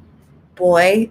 boy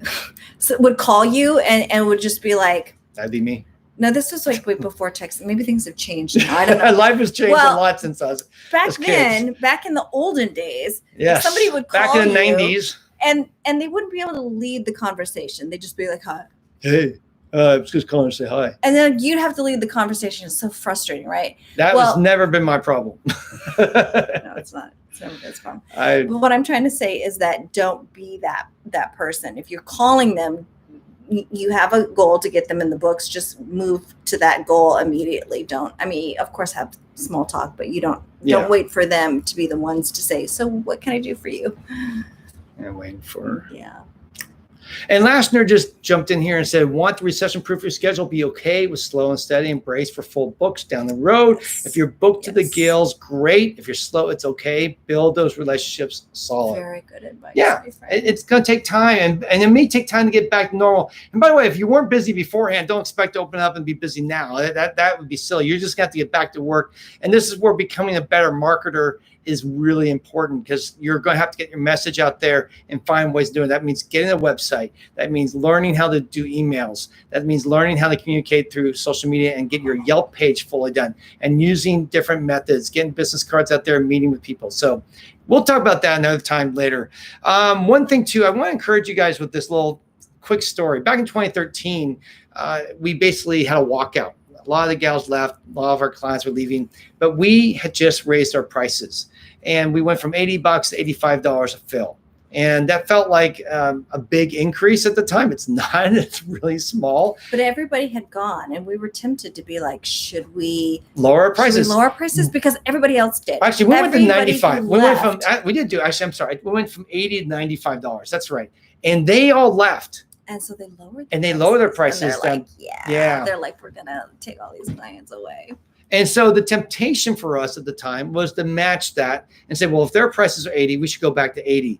would call you and would just be like, that'd be me. No, this was like way before text. Maybe things have changed now. I don't know. Life has changed a lot since I was back then. Back in the olden days, yes, somebody would call back in the you 90s, and they wouldn't be able to lead the conversation. They'd just be like, hi. Hey, I was just calling to say hi. And then you'd have to lead the conversation. It's so frustrating, right? That has never been my problem. No, it's not. It's fun. But what I'm trying to say is that don't be that person. If you're calling them, you have a goal to get them in the books. Just move to that goal immediately. Of course, have small talk, but don't wait for them to be the ones to say, so what can I do for you? And waiting for. Yeah. And Lashner just jumped in here and said, want to recession-proof your schedule, be okay with slow and steady, embrace for full books down the road. Yes. If you're booked to the gills, great. If you're slow, it's okay. Build those relationships solid. Very good advice. Yeah, it's going to take time, and it may take time to get back to normal. And by the way, if you weren't busy beforehand, don't expect to open up and be busy now. That would be silly. You're just going to have to get back to work. And this is where becoming a better marketer is really important, because you're going to have to get your message out there and find ways to do it. That means getting a website. That means learning how to do emails. That means learning how to communicate through social media and get your Yelp page fully done, and using different methods, getting business cards out there and meeting with people. So we'll talk about that another time later. One thing too, I want to encourage you guys with this little quick story. Back in 2013, we basically had a walkout. A lot of the gals left. A lot of our clients were leaving, but we had just raised our prices, and we went from $80 to $85 a fill. And that felt like a big increase at the time. It's not. It's really small. But everybody had gone, and we were tempted to be like, should we lower our prices? Because everybody else did. Actually, we went to 95. We went from I'm sorry. We went from $80 to $95. That's right. And they all left. And so they lowered their prices. Like, yeah. They're like, we're going to take all these clients away. And so the temptation for us at the time was to match that and say, well, if their prices are 80, we should go back to 80.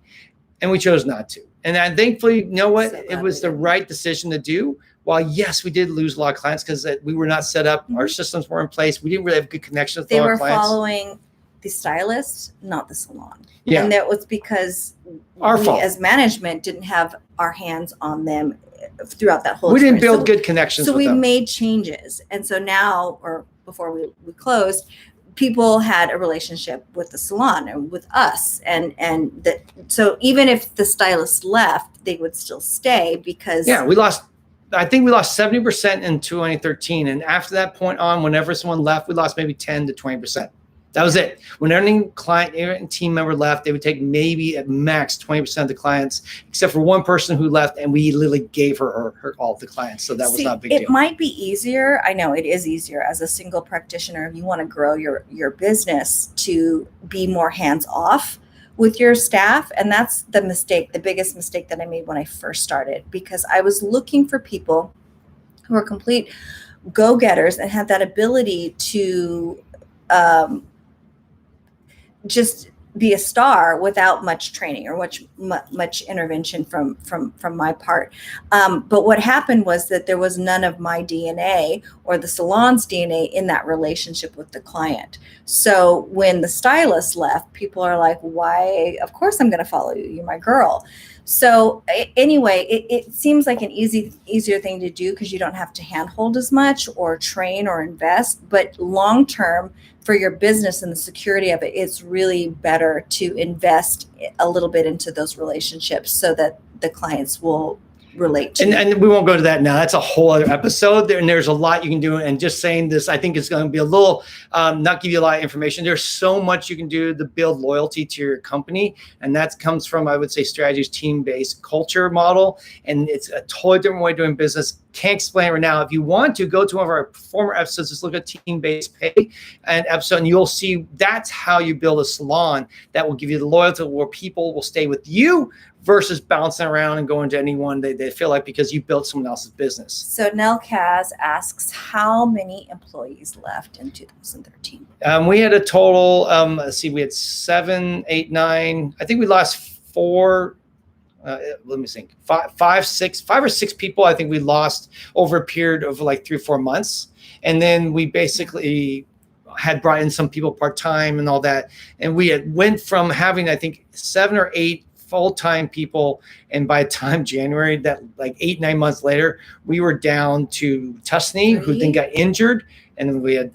And we chose not to. And then thankfully, you know what? It was the right decision to do. While, yes, we did lose a lot of clients because we were not set up. Our systems weren't in place. We didn't really have good connections with our clients. They were following the stylist, not the salon. Yeah. And that was because Our we fault. as management didn't have our hands on them throughout that whole We didn't experience. build good connections So with we them. made changes. And so now, or before we closed, people had a relationship with the salon and with us. So even if the stylist left, they would still stay because I think we lost 70% in 2013. And after that point on, whenever someone left, we lost maybe 10 to 20%. That was it. When any client and team member left, they would take maybe at max 20% of the clients, except for one person who left, and we literally gave her all of the clients. So that was not a big deal. It might be easier. I know it is easier as a single practitioner if you want to grow your business to be more hands off with your staff. And that's the biggest mistake that I made when I first started, because I was looking for people who are complete go-getters and have that ability to just be a star without much training or much intervention from my part. But what happened was that there was none of my DNA or the salon's DNA in that relationship with the client. So when the stylist left, people are like, why? Of course I'm going to follow you. You're my girl. So anyway, it seems like an easier thing to do because you don't have to handhold as much or train or invest. But long term, for your business and the security of it, it's really better to invest a little bit into those relationships so that the clients will relate to. And we won't go to that now. That's a whole other episode there. And there's a lot you can do. And just saying this, I think it's going to be a little, not give you a lot of information. There's so much you can do to build loyalty to your company. And that comes from, I would say, Strategy's team-based culture model. And it's a totally different way of doing business. Can't explain it right now. If you want to, go to one of our former episodes, just look at team-based pay and episode, and you'll see that's how you build a salon that will give you the loyalty where people will stay with you versus bouncing around and going to anyone they feel like because you built someone else's business. So Nelcaz asks, how many employees left in 2013? We had a total, we had 7, 8, 9. I think we lost 4. Let me think. 5 or 6 people. I think we lost over a period of like 3 or 4 months, and then we basically had brought in some people part-time and all that, and we had went from having I think 7 or 8 full-time people, and by the time January, that like 8-9 months later, we were down to Tussanee, who then got injured, and then we had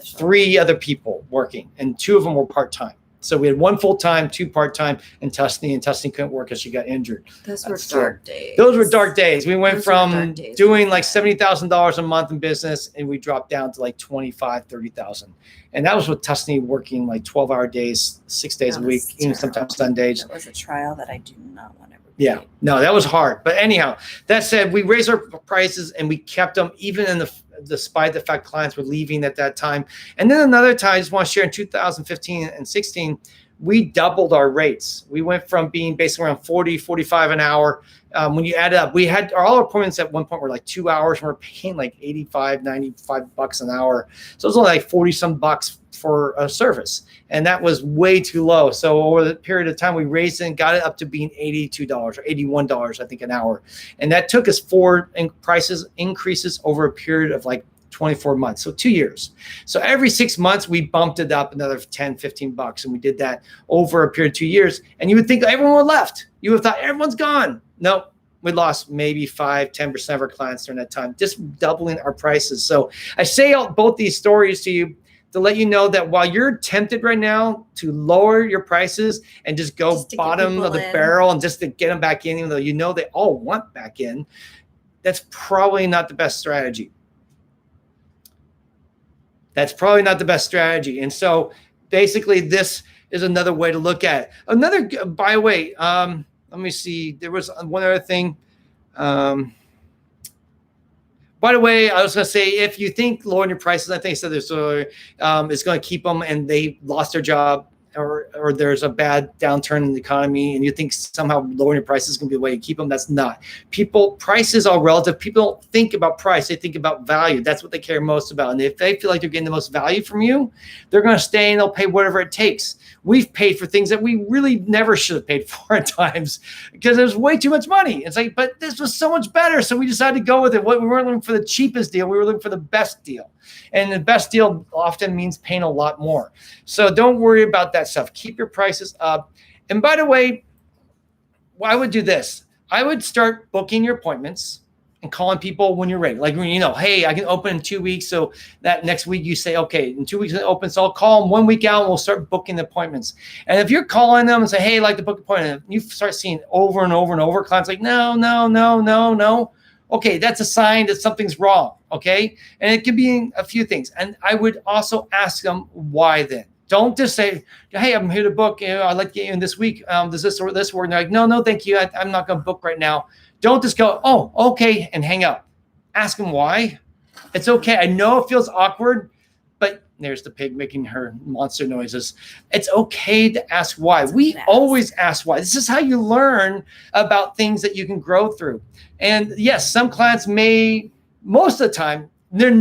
3 other people working, and 2 of them were part-time. So we had 1 full-time, 2 part-time, and Tussanee couldn't work because she got injured. Those were dark days. Those were dark days. We went from doing like $70,000 a month in business, and we dropped down to like $25,000, $30,000. And that was with Tussanee working like 12-hour days, 6 days a week, even sometimes Sundays. That was a trial that I do not want to repeat. Yeah, no, that was hard. But anyhow, that said, we raised our prices and we kept them even in despite the fact clients were leaving at that time. And then another time, I just want to share in 2015 and 16, we doubled our rates. We went from being basically around 40, 45 an hour. When you add it up, we had all our appointments at one point were like 2 hours, and we're paying like $85, $95 an hour. So it was only like 40 some bucks for a service. And that was way too low. So over the period of time, we raised it and got it up to being $82 or $81, I think, an hour. And that took us 4 prices increases over a period of like 24 months. So 2 years. So every 6 months, we bumped it up another 10, 15 bucks. And we did that over a period of 2 years. And you would think everyone would left. You would have thought everyone's gone. No, we lost maybe 5, 10% of our clients during that time, just doubling our prices. So I say both these stories to you to let you know that while you're tempted right now to lower your prices and just go bottom of the barrel and just to get them back in, even though you know they all want back in, that's probably not the best strategy. That's probably not the best strategy. And so basically this is another way to look at it. By the way, let me see. There was one other thing. By the way, I was going to say, if you think lowering your prices, I think I said this earlier, is going to keep them and they lost their job or there's a bad downturn in the economy and you think somehow lowering your prices is going to be the way to keep them, that's not. Prices are relative. People don't think about price. They think about value. That's what they care most about. And if they feel like they're getting the most value from you, they're going to stay and they'll pay whatever it takes. We've paid for things that we really never should have paid for at times because there's way too much money. It's like, but this was so much better. So we decided to go with it. We weren't looking for the cheapest deal. We were looking for the best deal. And the best deal often means paying a lot more. So don't worry about that stuff. Keep your prices up. And by the way, I would do this. I would start booking your appointments and calling people when you're ready. Like when hey, I can open in 2 weeks. So that next week you say, okay, in 2 weeks it opens. So I'll call them 1 week out and we'll start booking the appointments. And if you're calling them and say, hey, I'd like to book an appointment, you start seeing over and over and over clients like, no. Okay, that's a sign that something's wrong. Okay. And it could be a few things. And I would also ask them why then. Don't just say, hey, I'm here to book. I'd like to get you in this week. Does this or this work? And they're like, no, thank you. I'm not going to book right now. Don't just go, oh, okay, and hang up. Ask them why. It's okay. I know it feels awkward, but there's the pig making her monster noises. It's okay to ask why. We always ask why. This is how you learn about things that you can grow through. And yes, some clients most of the time,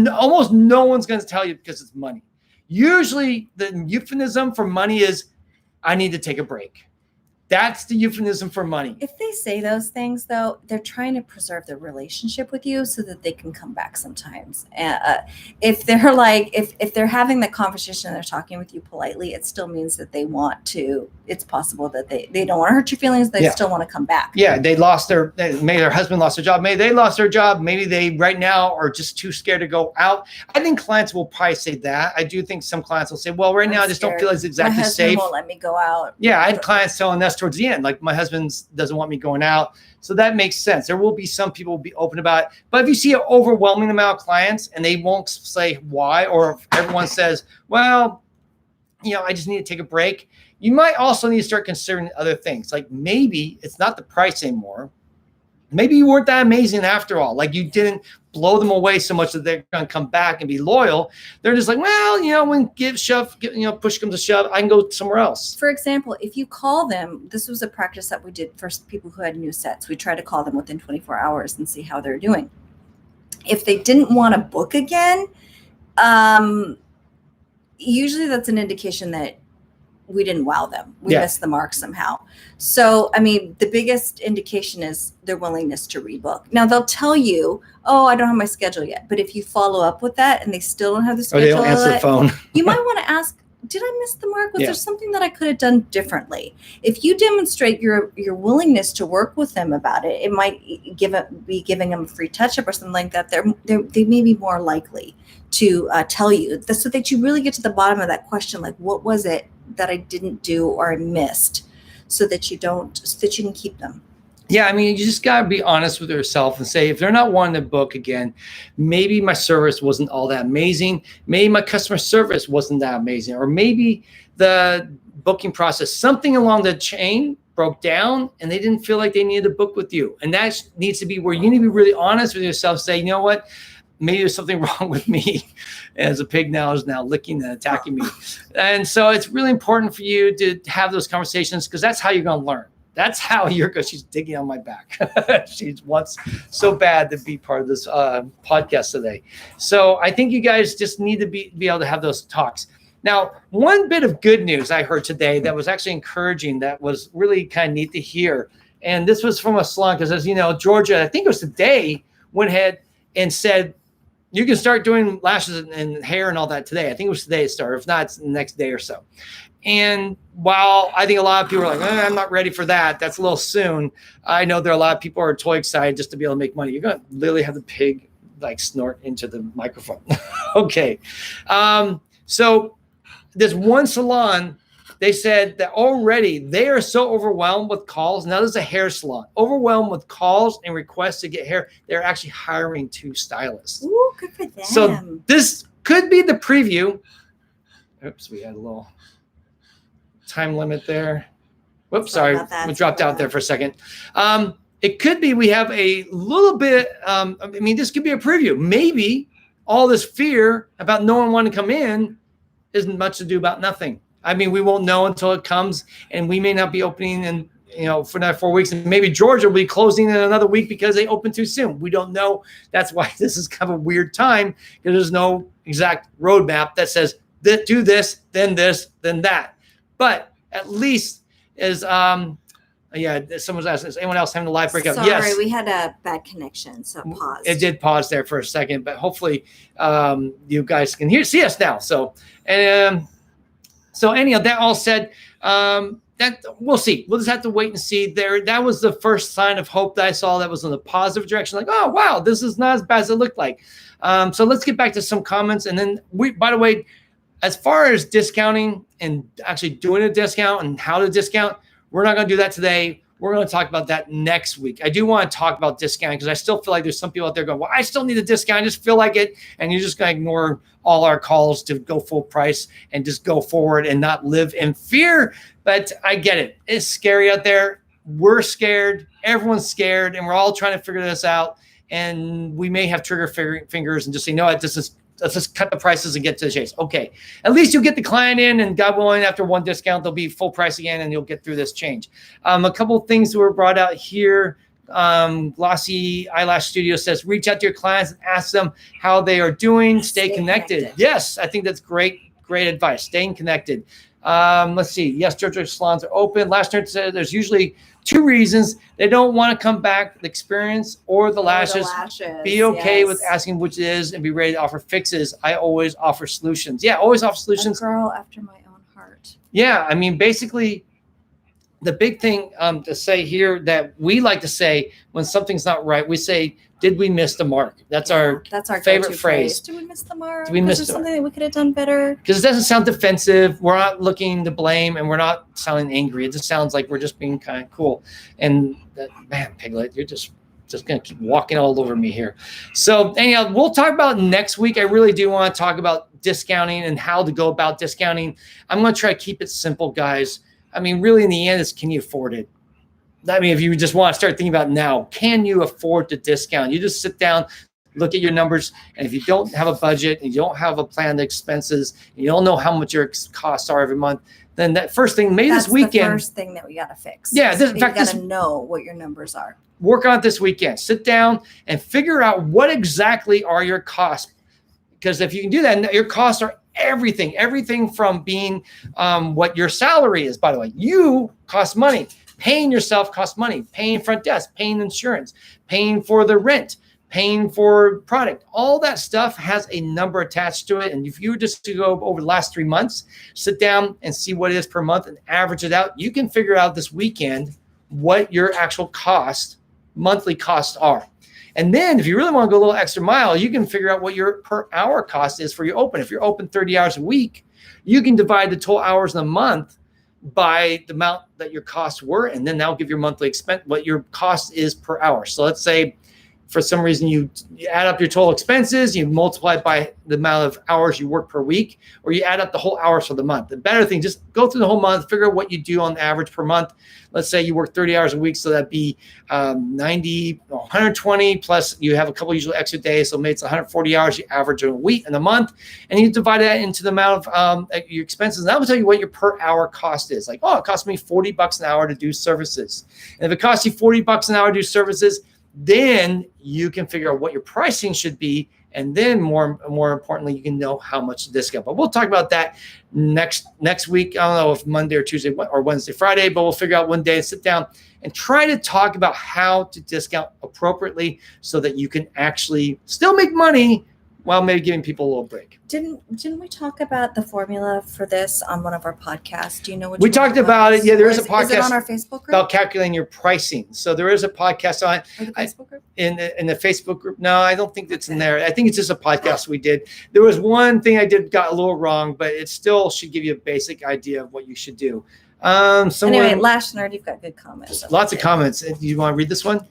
almost no one's going to tell you because it's money. Usually the euphemism for money is, I need to take a break. That's the euphemism for money. If they say those things, though, they're trying to preserve the relationship with you so that they can come back sometimes. If they're if they're having the conversation and they're talking with you politely, it still means that they want to. It's possible that they don't want to hurt your feelings. They still want to come back. Yeah, maybe their husband lost their job. Maybe they lost their job. Maybe they right now are just too scared to go out. I think clients will probably say that. I do think some clients will say, well, right now I just don't feel as exactly safe. My husband won't let me go out. Yeah, I had clients telling us towards the end, like my husband doesn't want me going out. So that makes sense. There will be some people will be open about it. But if you see an overwhelming amount of clients and they won't say why, or if everyone says, well, I just need to take a break, you might also need to start considering other things. Like maybe it's not the price anymore. Maybe you weren't that amazing after all. Like you didn't blow them away so much that they're going to come back and be loyal. They're just like, well, when push comes to shove, I can go somewhere else. For example, if you call them, this was a practice that we did for people who had new sets. We tried to call them within 24 hours and see how they're doing. If they didn't want to book again, usually that's an indication that we didn't wow them. We missed the mark somehow. So, the biggest indication is their willingness to rebook. Now they'll tell you, oh, I don't have my schedule yet. But if you follow up with that and they still don't have the schedule, or they don't answer the phone, you might want to ask, did I miss the mark? Was there something that I could have done differently? If you demonstrate your willingness to work with them about it, it might be giving them a free touch-up or something like that. They may be more likely to tell you, so that you really get to the bottom of that question, like what was it that I didn't do or I missed, so that you can keep them. Yeah, you just got to be honest with yourself and say, if they're not wanting to book again, maybe my service wasn't all that amazing. Maybe my customer service wasn't that amazing. Or maybe the booking process, something along the chain broke down and they didn't feel like they needed to book with you. And that needs to be where you need to be really honest with yourself. Say, you know what? Maybe there's something wrong with me, as a pig now is now licking and attacking me. And so it's really important for you to have those conversations, because that's how you're going to learn. That's how she's digging on my back. She wants so bad to be part of this podcast today. So I think you guys just need to be able to have those talks. Now, one bit of good news I heard today that was actually encouraging, that was really kind of neat to hear. And this was from a salon, because as you know, Georgia, I think it was today, went ahead and said, you can start doing lashes and hair and all that today. I think it was today it started. If not, it's the next day or so. And while I think a lot of people are like, I'm not ready for that, that's a little soon, I know there are a lot of people who are totally excited just to be able to make money. You're going to literally have the pig snort into the microphone. Okay. So there's one salon, they said that already they are so overwhelmed with calls. Now there's a hair salon, overwhelmed with calls and requests to get hair. They're actually hiring 2 stylists. Ooh, good for them. So this could be the preview. Oops, we had a little time limit there. Whoops, sorry. We dropped out there for a second. It could be we have a little bit, this could be a preview. Maybe all this fear about no one wanting to come in isn't much to do about nothing. We won't know until it comes, and we may not be opening in, for another 4 weeks, and maybe Georgia will be closing in another week because they opened too soon. We don't know. That's why this is kind of a weird time, because there's no exact roadmap that says do this, then that. But at least as Yeah, someone's asking, is anyone else having a live breakout? Sorry, Yes. we had a bad connection, so it paused. It did pause there for a second, but hopefully you guys can see us now. So anyhow, that all said, that we'll see. We'll just have to wait and see. That was the first sign of hope that I saw that was in the positive direction. Like, oh wow, this is not as bad as it looked like. So let's get back to some comments, and then by the way, as far as discounting and actually doing a discount and how to discount, we're not going to do that today. We're going to talk about that next week. I do want to talk about discounting because I still feel like there's some people out there going, well, I still need a discount. I just feel like it. And you're just going to ignore all our calls to go full price and just go forward and not live in fear. But I get it. It's scary out there. We're scared. Everyone's scared. And we're all trying to figure this out. And we may have trigger fingers and just say, no, let's just cut the prices and get to the chase. Okay. At least you'll get the client in, and God willing, after one discount, they'll be full price again and you'll get through this change. A couple of things that were brought out here. Glossy Eyelash Studio says, reach out to your clients and ask them how they are doing. Stay connected. Yes, I think that's great advice. Staying connected. Let's see. Yes, JoJo salons are open. Last Nerd said there's usually 2 reasons. They don't want to come back, the experience or the lashes. Be okay with asking which it is and be ready to offer fixes. I always offer solutions. Yeah, always offer solutions. A girl after my own heart. Yeah, I mean, basically, the big thing to say here that we like to say when something's not right, we say, did we miss the mark? That's our favorite phrase. Did we miss the mark? Did we miss the mark? Something that we could have done better? Because it doesn't sound defensive. We're not looking to blame, and we're not sounding angry. It just sounds like we're just being kind of cool. And man, Piglet, you're just going to keep walking all over me here. So anyhow, we'll talk about next week. I really do want to talk about discounting and how to go about discounting. I'm going to try to keep it simple, guys. I mean, really in the end, it's can you afford it? I mean, if you just want to start thinking about now, can you afford to discount? You just sit down, look at your numbers, and if you don't have a budget and you don't have a planned expenses, and you don't know how much your costs are every month, then that first thing, maybe this weekend. That's the first thing that we got to fix. Yeah, you got to know what your numbers are. Work on it this weekend. Sit down and figure out what exactly are your costs. Because if you can do that, your costs are everything from being what your salary is, by the way. You cost money. Paying yourself costs money. Paying front desk, paying insurance, paying for the rent, paying for product. All that stuff has a number attached to it. And if you were just to go over the last 3 months, sit down and see what it is per month and average it out, you can figure out this weekend what your actual monthly costs are. And then if you really want to go a little extra mile, you can figure out what your per hour cost is for your open. If you're open 30 hours a week, you can divide the total hours in a month by the amount that your costs were, and then that'll give your monthly expense what your cost is per hour. So let's say for some reason you add up your total expenses, you multiply it by the amount of hours you work per week, or you add up the whole hours for the month. The better thing, just go through the whole month, figure out what you do on average per month. Let's say you work 30 hours a week, so that'd be 120 plus you have a couple usually extra days, so maybe it's 140 hours you average in a week and a month, and you divide that into the amount of your expenses. And that will tell you what your per hour cost is. Like, oh, it costs me $40 an hour to do services. And if it costs you $40 an hour to do services, then you can figure out what your pricing should be. And then more importantly, you can know how much to discount. But we'll talk about that next week. I don't know if Monday or Tuesday or Wednesday, Friday, but we'll figure out one day and sit down and try to talk about how to discount appropriately so that you can actually still make money while maybe giving people a little break. Didn't we talk about the formula for this on one of our podcasts? Do you know what we talked about it? Yeah, there is a podcast. Is it on our Facebook group? About calculating your pricing. So there is a podcast on the Facebook group? In the Facebook group. No, I don't think it's in there. I think it's just a podcast we did. There was one thing I got a little wrong, but it still should give you a basic idea of what you should do. Anyway, Lash Nerd, you've got good comments. Lots of comments. Do you want to read this one?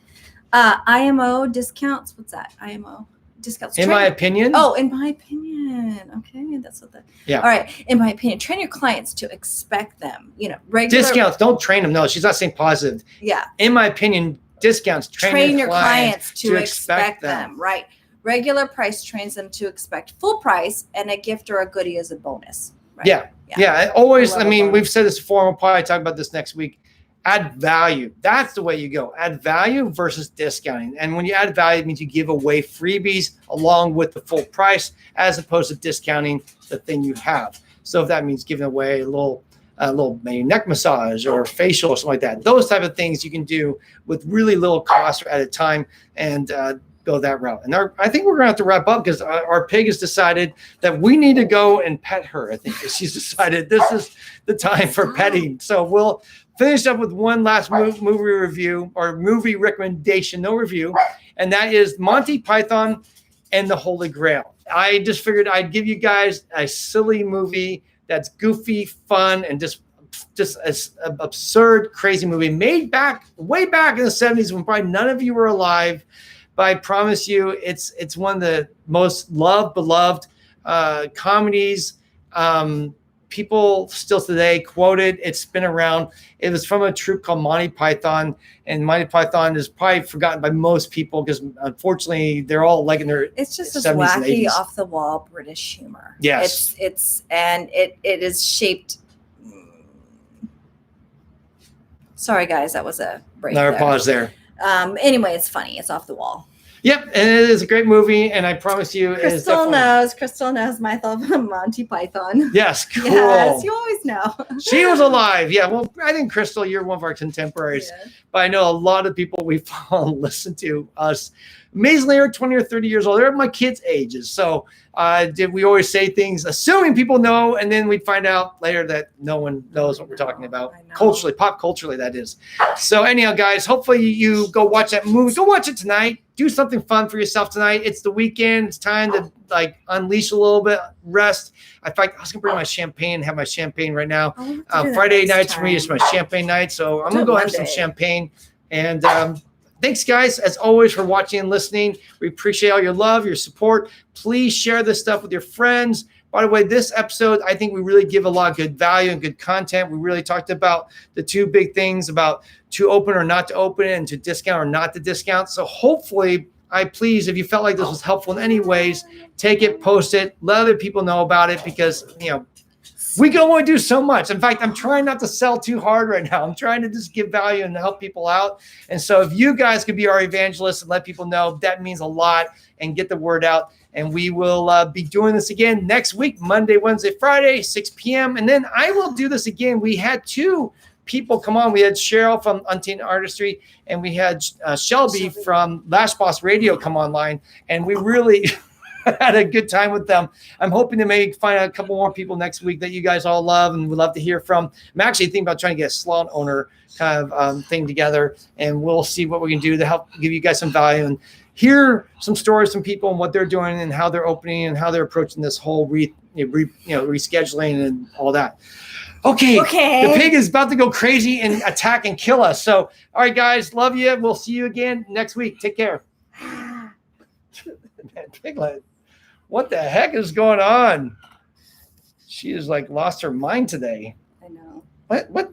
IMO discounts. What's that? IMO discounts. In my opinion. Oh, in my opinion. Okay, that's what the. Yeah. All right. In my opinion, train your clients to expect them. Regular discounts. Don't train them. No, she's not saying positive. Yeah. In my opinion, discounts. Train your clients to expect them. Right. Regular price trains them to expect full price, and a gift or a goodie is a bonus. Right? Yeah. Always. I mean, we've said this before. We'll probably talk about this next week. Add value. That's the way you go. Add value versus discounting. And when you add value, it means you give away freebies along with the full price, as opposed to discounting the thing you have. So if that means giving away a little a little maybe neck massage or facial or something like that. Those type of things you can do with really little cost at a time and go that route. And I think we're going to have to wrap up because our pig has decided that we need to go and pet her. I think she's decided this is the time for petting. So we'll finish up with one last movie review or movie recommendation, no review, and that is Monty Python and the Holy Grail. I just figured I'd give you guys a silly movie that's goofy, fun, and just an absurd, crazy movie made way back in the 70s when probably none of you were alive. But I promise you, it's one of the most beloved comedies. People still today quote it. It's been around. It was from a troupe called Monty Python, and Monty Python is probably forgotten by most people because unfortunately they're all like in their it's just this 70s and wacky 80s. off the wall British humor. Yes, it is shaped. Sorry guys, that was a break. Another pause there. Anyway, it's funny. It's off the wall. Yep, and it is a great movie, and I promise you, Crystal knows my thought on Monty Python. Yes, cool. Yes, you always know. She was alive. Yeah, well, I think Crystal, you're one of our contemporaries, but I know a lot of people we follow and listen to us. Amazingly, are 20 or 30 years old. They're my kids' ages. So we always say things, assuming people know, and then we'd find out later that no one knows what we're talking about. Culturally, pop culturally, that is. So anyhow, guys, hopefully you go watch that movie. Go watch it tonight. Do something fun for yourself tonight. It's the weekend. It's time to unleash a little bit, rest. In fact, I was gonna bring my champagne, have my champagne right now. Friday nights for me is my champagne night. So I'm gonna go have some champagne. And thanks, guys, as always, for watching and listening. We appreciate all your love, your support. Please share this stuff with your friends. By the way, this episode, I think we really give a lot of good value and good content. We really talked about the two big things about to open or not to open and to discount or not to discount. So hopefully, please, if you felt like this was helpful in any ways, take it, post it, let other people know about it because, we can only do so much. In fact, I'm trying not to sell too hard right now. I'm trying to just give value and help people out. And so if you guys could be our evangelists and let people know, that means a lot and get the word out. And we will be doing this again next week, Monday, Wednesday, Friday, 6 p.m. And then I will do this again. We had two people come on. We had Cheryl from Untainted Artistry and we had Shelby from LashCast Radio come online. And we really had a good time with them. I'm hoping to maybe find out a couple more people next week that you guys all love and would love to hear from. I'm actually thinking about trying to get a salon owner kind of thing together, and we'll see what we can do to help give you guys some value and hear some stories from people and what they're doing and how they're opening and how they're approaching this whole rescheduling and all that. Okay. The pig is about to go crazy and attack and kill us. So, all right, guys, love you. We'll see you again next week. Take care. Man, Piglet. What the heck is going on? She has lost her mind today. I know. What?